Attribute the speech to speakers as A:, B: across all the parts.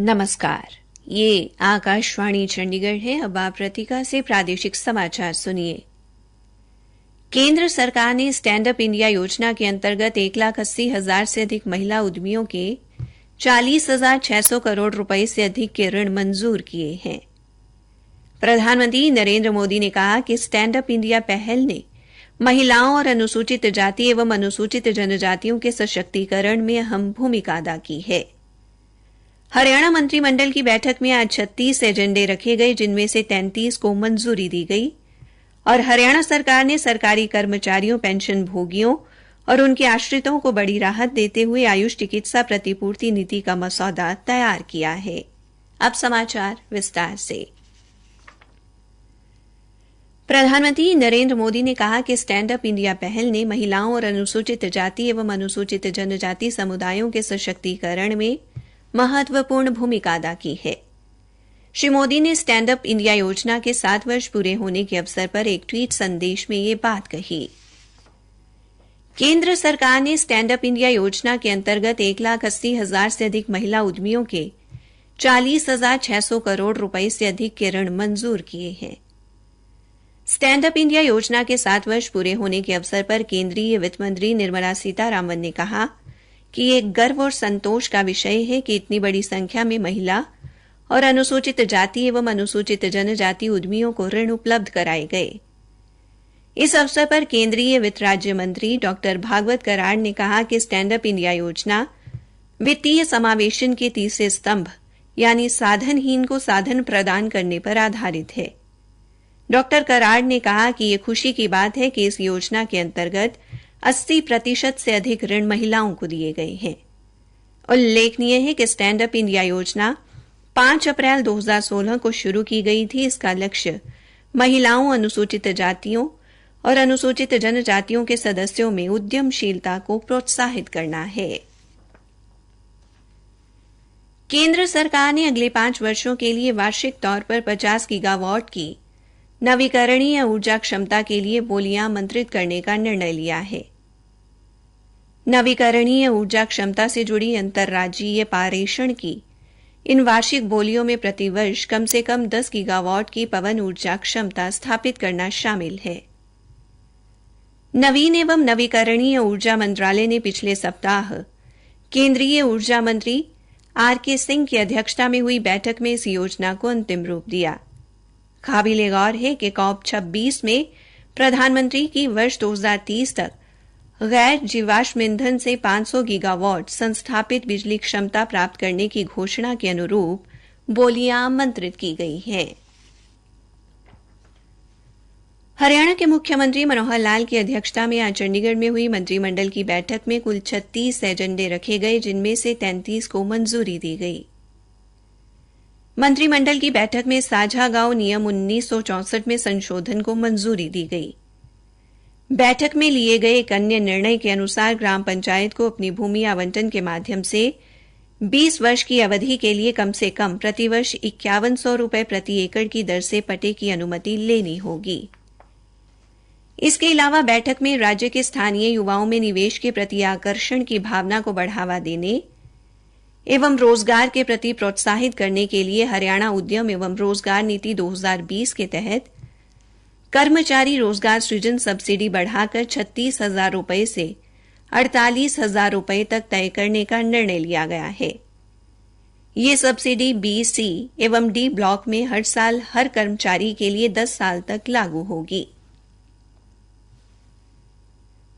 A: नमस्कार, ये आकाशवाणी चंडीगढ़ है। अब आप रतिका से प्रादेशिक समाचार सुनिए। केंद्र सरकार ने स्टैंड अप इंडिया योजना के अंतर्गत 1,80,000 से अधिक महिला उद्यमियों के 40,600 करोड़ रुपए से अधिक के ऋण मंजूर किए हैं। प्रधानमंत्री नरेंद्र मोदी ने कहा कि स्टैंड अप इंडिया पहल ने महिलाओं और अनुसूचित जाति एवं अनुसूचित जनजातियों के सशक्तिकरण में अहम भूमिका अदा की है। हरियाणा मंत्रिमंडल की बैठक में आज 36 एजेंडे रखे गए, जिनमें से 33 को मंजूरी दी गई और हरियाणा सरकार ने सरकारी कर्मचारियों, पेंशन भोगियों और उनके आश्रितों को बड़ी राहत देते हुए आयुष चिकित्सा प्रतिपूर्ति नीति का मसौदा तैयार किया है। अब समाचार विस्तार से। प्रधानमंत्री नरेंद्र मोदी ने कहा कि स्टैंड अप इंडिया पहल ने महिलाओं और अनुसूचित जाति एवं अनुसूचित जनजाति समुदायों के सशक्तिकरण में महत्वपूर्ण भूमिका अदा की है। श्री मोदी ने स्टैंड अप इंडिया योजना के 7 वर्ष पूरे होने के अवसर पर एक ट्वीट संदेश में यह बात कही। केंद्र सरकार ने स्टैंड अप इंडिया योजना के अंतर्गत 1,80,000 से अधिक महिला उद्यमियों के 40,600 करोड़ रुपए से अधिक के ऋण मंजूर किए हैं। स्टैंड अप इंडिया योजना के 7 वर्ष पूरे होने के अवसर पर केंद्रीय वित्त मंत्री निर्मला सीतारामन ने कहा कि ये गर्व और संतोष का विषय है कि इतनी बड़ी संख्या में महिला और अनुसूचित जाति एवं अनुसूचित जनजाति उद्यमियों को ऋण उपलब्ध कराए गए। इस अवसर पर केंद्रीय वित्त राज्य मंत्री डॉक्टर भागवत कराड़ ने कहा कि स्टैंड अप इंडिया योजना वित्तीय समावेशन के तीसरे स्तंभ यानी साधनहीन को साधन प्रदान करने पर आधारित है। डॉक्टर कराड़ ने कहा कि ये खुशी की बात है कि इस योजना के अंतर्गत 80% से अधिक ऋण महिलाओं को दिए गए हैं। उल्लेखनीय है कि स्टैंड अप इंडिया योजना 5 अप्रैल 2016 को शुरू की गई थी। इसका लक्ष्य महिलाओं, अनुसूचित जातियों और अनुसूचित जनजातियों के सदस्यों में उद्यमशीलता को प्रोत्साहित करना है। केंद्र सरकार ने अगले 5 वर्षों के लिए वार्षिक तौर पर 50 गीगावाट की नवीकरणीय ऊर्जा क्षमता के लिए बोलियां आमंत्रित करने का निर्णय लिया है। नवीकरणीय ऊर्जा क्षमता से जुड़ी अंतर्राज्यीय पारेषण की इन वार्षिक बोलियों में प्रतिवर्ष कम से कम 10 गीगावाट की पवन ऊर्जा क्षमता स्थापित करना शामिल है। नवीन एवं नवीकरणीय ऊर्जा मंत्रालय ने पिछले सप्ताह केंद्रीय ऊर्जा मंत्री आर.के. सिंह की अध्यक्षता में हुई बैठक में इस योजना को अंतिम रूप दिया। काबिले गौर है कि कॉप 26 में प्रधानमंत्री की वर्ष 2030 तक गैर जीवाश्म ईंधन से 500 गीगावाट संस्थापित बिजली क्षमता प्राप्त करने की घोषणा के अनुरूप बोलियां आमंत्रित की गई हैं। हरियाणा के मुख्यमंत्री मनोहर लाल की अध्यक्षता में आज चंडीगढ़ में हुई मंत्रिमंडल की बैठक में कुल 36 एजेंडे रखे गए, जिनमें से 33 को मंजूरी दी गई। मंत्रिमंडल की बैठक में साझा गांव नियम 1964 में संशोधन को मंजूरी दी गई। बैठक में लिए गए एक अन्य निर्णय के अनुसार ग्राम पंचायत को अपनी भूमि आवंटन के माध्यम से 20 वर्ष की अवधि के लिए कम से कम प्रतिवर्ष 5100 रुपए प्रति एकड़ की दर से पट्टे की अनुमति लेनी होगी। इसके अलावा बैठक में राज्य के स्थानीय युवाओं में निवेश के प्रति आकर्षण की भावना को बढ़ावा देने एवं रोजगार के प्रति प्रोत्साहित करने के लिए हरियाणा उद्यम एवं रोजगार नीति 2020 के तहत कर्मचारी रोजगार सृजन सब्सिडी बढ़ाकर 36,000 रुपए से 48,000 रुपए तक तय करने का निर्णय लिया गया है। ये सब्सिडी बी, सी एवं डी ब्लॉक में हर साल हर कर्मचारी के लिए 10 साल तक लागू होगी।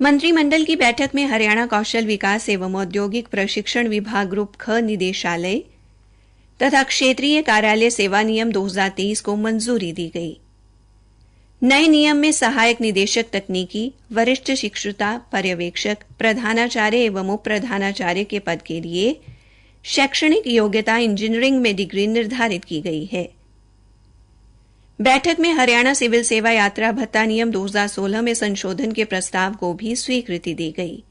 A: मंत्रिमंडल की बैठक में हरियाणा कौशल विकास एवं औद्योगिक प्रशिक्षण विभाग ग्रुप ख निदेशालय तथा क्षेत्रीय कार्यालय सेवा नियम 2023 को मंजूरी दी गई। नए नियम में सहायक निदेशक तकनीकी, वरिष्ठ शिक्षुता पर्यवेक्षक, प्रधानाचार्य एवं उप प्रधानाचार्य के पद के लिए शैक्षणिक योग्यता इंजीनियरिंग में डिग्री निर्धारित की गई है। बैठक में हरियाणा सिविल सेवा यात्रा भत्ता नियम 2016 में संशोधन के प्रस्ताव को भी स्वीकृति दी गई।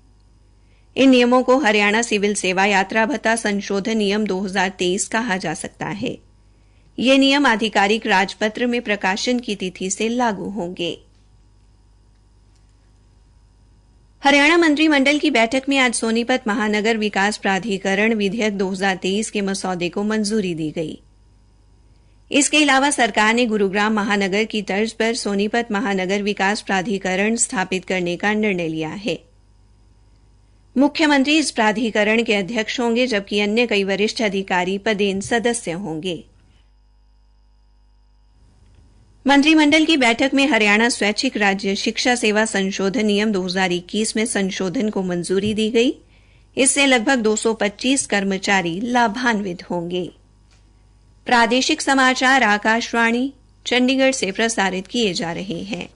A: इन नियमों को हरियाणा सिविल सेवा यात्रा भत्ता संशोधन नियम 2023 कहा जा सकता है। ये नियम आधिकारिक राजपत्र में प्रकाशन की तिथि से लागू होंगे। हरियाणा मंत्रिमंडल की बैठक में आज सोनीपत महानगर विकास प्राधिकरण विधेयक 2023 के मसौदे को मंजूरी दी गई। इसके अलावा सरकार ने गुरुग्राम महानगर की तर्ज पर सोनीपत महानगर विकास प्राधिकरण स्थापित करने का निर्णय लिया है। मुख्यमंत्री इस प्राधिकरण के अध्यक्ष होंगे, जबकि अन्य कई वरिष्ठ अधिकारी पदेन सदस्य होंगे। मंत्रिमंडल की बैठक में हरियाणा स्वैच्छिक राज्य शिक्षा सेवा संशोधन नियम 2021 में संशोधन को मंजूरी दी गई। इससे लगभग 225 कर्मचारी लाभान्वित होंगे। प्रादेशिक समाचार आकाशवाणी चंडीगढ़ से प्रसारित किए जा रहे हैं।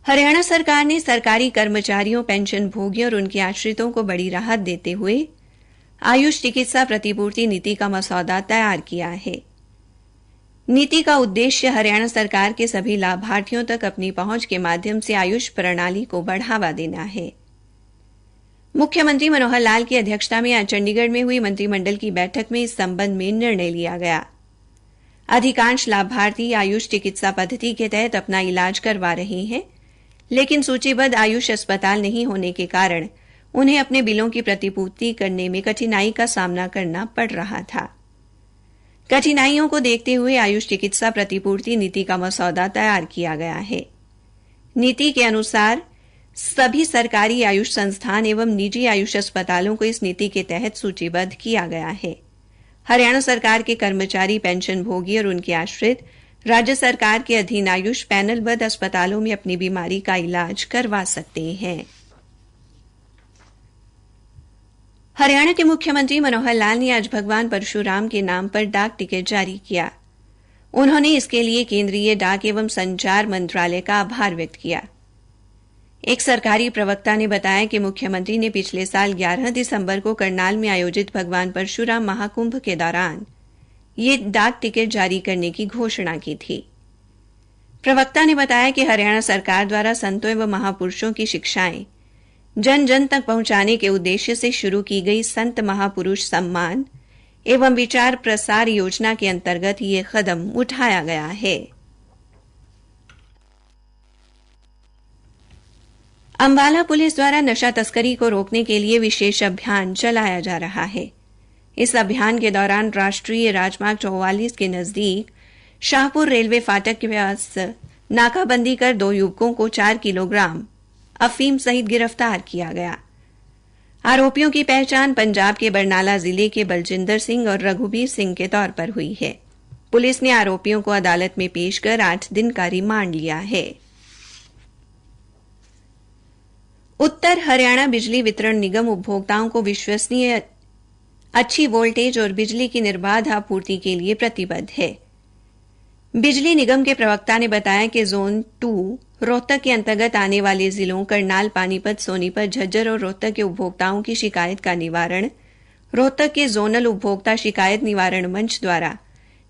A: हरियाणा सरकार ने सरकारी कर्मचारियों, पेंशन भोगियों और उनके आश्रितों को बड़ी राहत देते हुए आयुष चिकित्सा प्रतिपूर्ति नीति का मसौदा तैयार किया है। नीति का उद्देश्य हरियाणा सरकार के सभी लाभार्थियों तक अपनी पहुंच के माध्यम से आयुष प्रणाली को बढ़ावा देना है। मुख्यमंत्री मनोहर लाल की अध्यक्षता में आज चंडीगढ़ में हुई मंत्रिमंडल की बैठक में इस संबंध में निर्णय लिया गया। अधिकांश लाभार्थी आयुष चिकित्सा पद्धति के तहत अपना इलाज करवा रहे हैं, लेकिन सूचीबद्ध आयुष अस्पताल नहीं होने के कारण उन्हें अपने बिलों की प्रतिपूर्ति करने में कठिनाई का सामना करना पड़ रहा था। कठिनाइयों को देखते हुए आयुष चिकित्सा प्रतिपूर्ति नीति का मसौदा तैयार किया गया है। नीति के अनुसार सभी सरकारी आयुष संस्थान एवं निजी आयुष अस्पतालों को इस नीति के तहत सूचीबद्ध किया गया है। हरियाणा सरकार के कर्मचारी, पेंशन भोगी और उनके आश्रित राज्य सरकार के अधीन आयुष पैनलबद्ध अस्पतालों में अपनी बीमारी का इलाज करवा सकते हैं। हरियाणा के मुख्यमंत्री मनोहर लाल ने आज भगवान परशुराम के नाम पर डाक टिकट जारी किया। उन्होंने इसके लिए केंद्रीय डाक एवं संचार मंत्रालय का आभार व्यक्त किया। एक सरकारी प्रवक्ता ने बताया कि मुख्यमंत्री ने पिछले साल 11 दिसंबर को करनाल में आयोजित भगवान परशुराम महाकुंभ के दौरान ये डाक टिकट जारी करने की घोषणा की थी। प्रवक्ता ने बताया कि हरियाणा सरकार द्वारा संतों एवं महापुरुषों की शिक्षाएं जन जन तक पहुंचाने के उद्देश्य से शुरू की गई संत महापुरुष सम्मान एवं विचार प्रसार योजना के अंतर्गत ये कदम उठाया गया है। अंबाला पुलिस द्वारा नशा तस्करी को रोकने के लिए विशेष अभियान चलाया जा रहा है। इस अभियान के दौरान राष्ट्रीय राजमार्ग 44 के नजदीक शाहपुर रेलवे फाटक के पास नाकाबंदी कर 2 युवकों को 4 किलोग्राम अफीम सहित गिरफ्तार किया गया। आरोपियों की पहचान पंजाब के बरनाला जिले के बलजिंदर सिंह और रघुबीर सिंह के तौर पर हुई है। पुलिस ने आरोपियों को अदालत में पेश कर 8 दिन का रिमांड लिया है। उत्तर हरियाणा बिजली वितरण निगम उपभोक्ताओं को विश्वसनीय, अच्छी वोल्टेज और बिजली की निर्बाध आपूर्ति के लिए प्रतिबद्ध है। बिजली निगम के प्रवक्ता ने बताया कि जोन 2 रोहतक के अंतर्गत आने वाले जिलों करनाल, पानीपत, सोनीपत, झज्जर और रोहतक के उपभोक्ताओं की शिकायत का निवारण रोहतक के जोनल उपभोक्ता शिकायत निवारण मंच द्वारा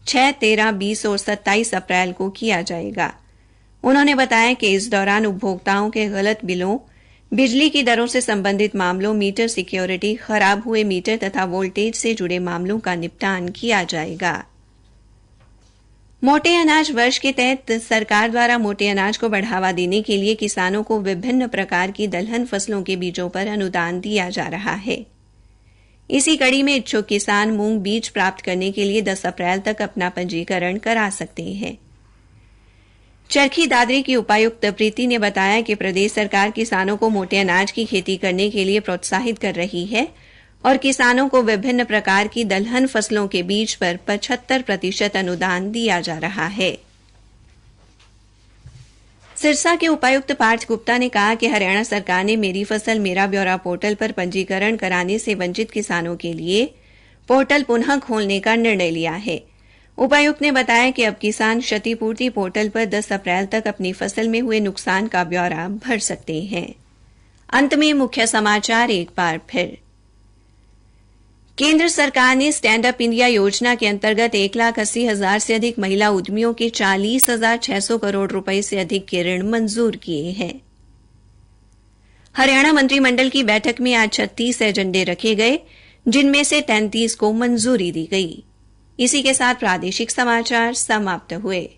A: 6, 13, 20 और 27 अप्रैल को किया जाएगा। उन्होंने बताया कि इस दौरान उपभोक्ताओं के गलत बिलों, बिजली की दरों से संबंधित मामलों, मीटर सिक्योरिटी, खराब हुए मीटर तथा वोल्टेज से जुड़े मामलों का निपटान किया जाएगा। मोटे अनाज वर्ष के तहत सरकार द्वारा मोटे अनाज को बढ़ावा देने के लिए किसानों को विभिन्न प्रकार की दलहन फसलों के बीजों पर अनुदान दिया जा रहा है। इसी कड़ी में इच्छुक किसान मूंग बीज प्राप्त करने के लिए 10 अप्रैल तक अपना पंजीकरण करा सकते हैं। चरखी दादरी की उपायुक्त प्रीति ने बताया कि प्रदेश सरकार किसानों को मोटे अनाज की खेती करने के लिए प्रोत्साहित कर रही है और किसानों को विभिन्न प्रकार की दलहन फसलों के बीज पर 75% अनुदान दिया जा रहा है। सिरसा के उपायुक्त पार्थ गुप्ता ने कहा कि हरियाणा सरकार ने मेरी फसल मेरा ब्यौरा पोर्टल पर पंजीकरण कराने से वंचित किसानों के लिए पोर्टल पुनः खोलने का निर्णय लिया है। उपायुक्त ने बताया कि अब किसान क्षतिपूर्ति पोर्टल पर 10 अप्रैल तक अपनी फसल में हुए नुकसान का ब्यौरा भर सकते हैं। अंत में मुख्य समाचार एक बार फिर। केंद्र सरकार ने स्टैंड अप इंडिया योजना के अंतर्गत 1,80,000 से अधिक महिला उद्यमियों के 40,600 करोड़ रुपए से अधिक के ऋण मंजूर किए हैं। हरियाणा मंत्रिमंडल की बैठक में आज 36 एजेंडे रखे गए, जिनमें से 33 को मंजूरी दी गई। इसी के साथ प्रादेशिक समाचार समाप्त हुए।